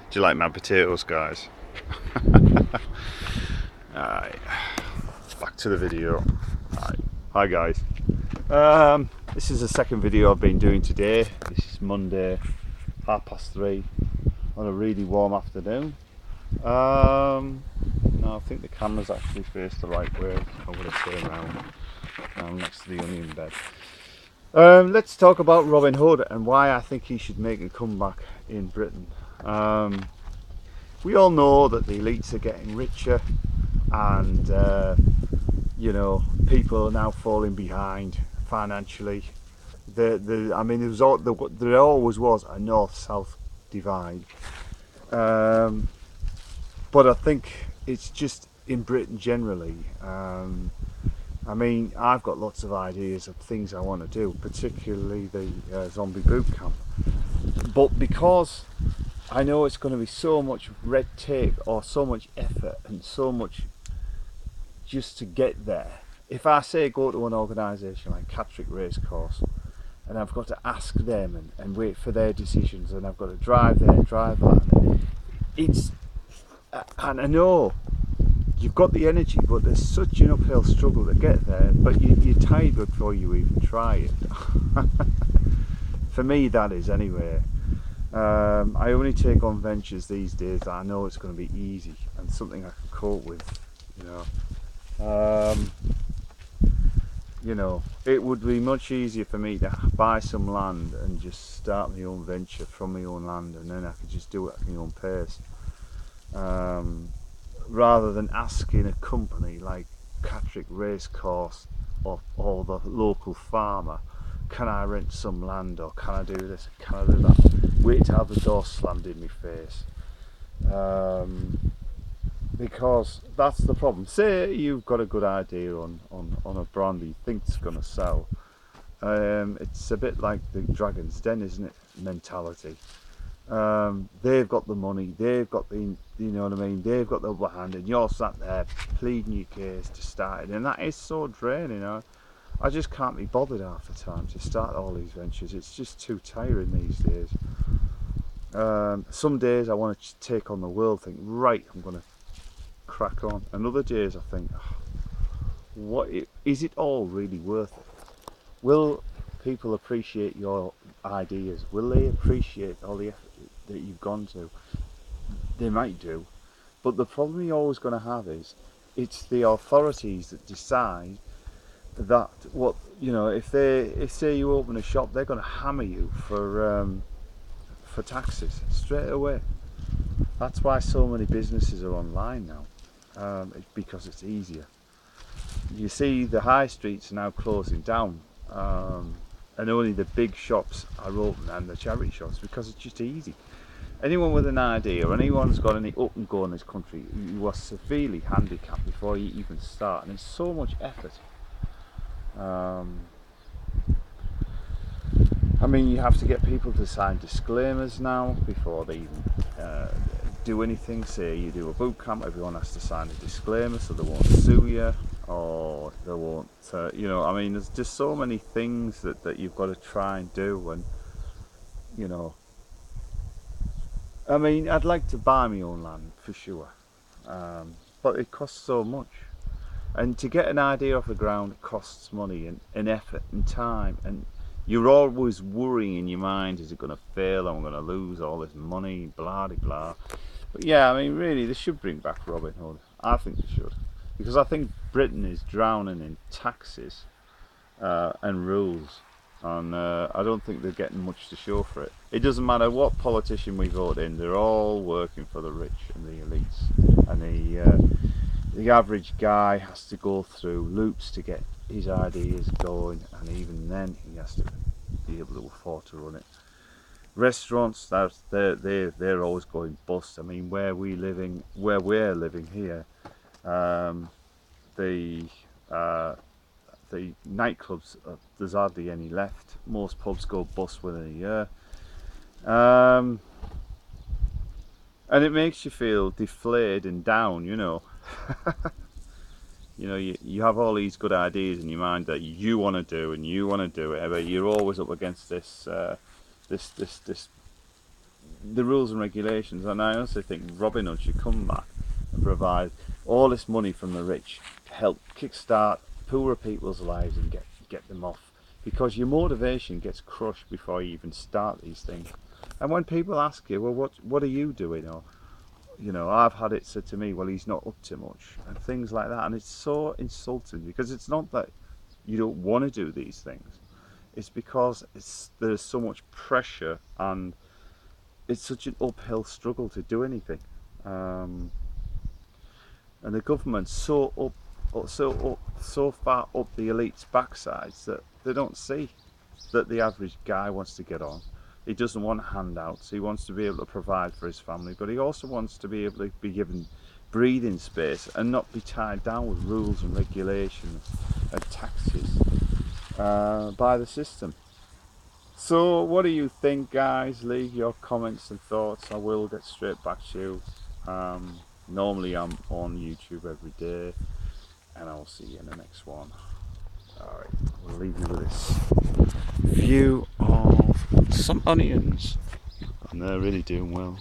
Do you like my potatoes, guys? Alright, back to the video. Alright. Hi guys. This is the second video I've been doing today. This is Monday, 3:30 on a really warm afternoon. No, I think the camera's actually faced the right way. I'm going to turn around. I'm next to the onion bed. Let's talk about Robin Hood and why I think he should make a comeback in Britain. We all know that the elites are getting richer and you know, people are now falling behind financially. I mean, there always was a north-south divide, but I think it's just in Britain generally. I mean, I've got lots of ideas of things I want to do, particularly the zombie boot camp. But because I know it's going to be so much red tape or so much effort and so much just to get there. If I say go to an organisation like Catterick Racecourse and I've got to ask them and wait for their decisions and I've got to drive there and drive that, and I know you've got the energy, but there's such an uphill struggle to get there, but you're tired before you even try it. For me, that is anyway. I only take on ventures these days that I know it's going to be easy and something I can cope with, you know. You know, it would be much easier for me to buy some land and just start my own venture from my own land, and then I could just do it at my own pace, rather than asking a company like Catterick Racecourse or the local farmer, can I rent some land, or can I do this, can I do that, wait to have the door slammed in my face. Because that's the problem. Say you've got a good idea on a brand you think it's going to sell. It's a bit like the Dragon's Den, isn't it, mentality. They've got the money, they've got the, you know what I mean, they've got the upper hand, and you're sat there pleading your case to start it, and that is so draining. You know, I just can't be bothered half the time to start all these ventures. It's just too tiring these days. Some days I want to take on the world, think, right, I'm going to crack on, and other days I think, what is it all really worth it? Will people appreciate your ideas? Will they appreciate all the effort that you've gone to? They might do, but the problem you're always going to have is it's the authorities that decide that, what, you know, if say you open a shop, they're going to hammer you for taxes straight away. That's why so many businesses are online now. It's because it's easier. You see, the high streets are now closing down, and only the big shops are open and the charity shops, because it's just easy. Anyone with an idea, or anyone who's got any up and go in this country, you are severely handicapped before you even start, and it's so much effort. I mean, you have to get people to sign disclaimers now before they even do anything. Say you do a boot camp, everyone has to sign a disclaimer so they won't sue you, or they won't, you know, I mean, there's just so many things that you've got to try and do, and, you know, I mean, I'd like to buy my own land for sure, but it costs so much. And to get an idea off the ground costs money and effort and time, and you're always worrying in your mind, is it going to fail, I'm going to lose all this money, blah de blah. But yeah, I mean, really, they should bring back Robin Hood. I think they should, because I think Britain is drowning in taxes and rules, and I don't think they're getting much to show for it. It doesn't matter what politician we vote in, they're all working for the rich and the elites, and the average guy has to go through loops to get his ideas going, and even then he has to be able to afford to run it. Restaurants, they're always going bust. I mean, where we're living here, the nightclubs, there's hardly any left. Most pubs go bust within a year, and it makes you feel deflated and down, you know. You know, you have all these good ideas in your mind that you want to do and you want to do it, but you're always up against this the rules and regulations. And I also think Robin Hood should come back and provide all this money from the rich to help kickstart poorer people's lives and get them off, because your motivation gets crushed before you even start these things. And when people ask you, well, what are you doing, or I've had it said to me, well, he's not up to much, and things like that, and it's so insulting, because it's not that you don't want to do these things, it's because there's so much pressure, and it's such an uphill struggle to do anything, and the government's so far up the elites' backsides that they don't see that the average guy wants to get on. He doesn't want handouts. He wants to be able to provide for his family, but he also wants to be able to be given breathing space and not be tied down with rules and regulations and taxes by the system. So what do you think, guys? Leave your comments and thoughts. I will get straight back to you. Normally I'm on YouTube every day, and I'll see you in the next one. Alright, we'll leave you with this view of some onions, and they're really doing well.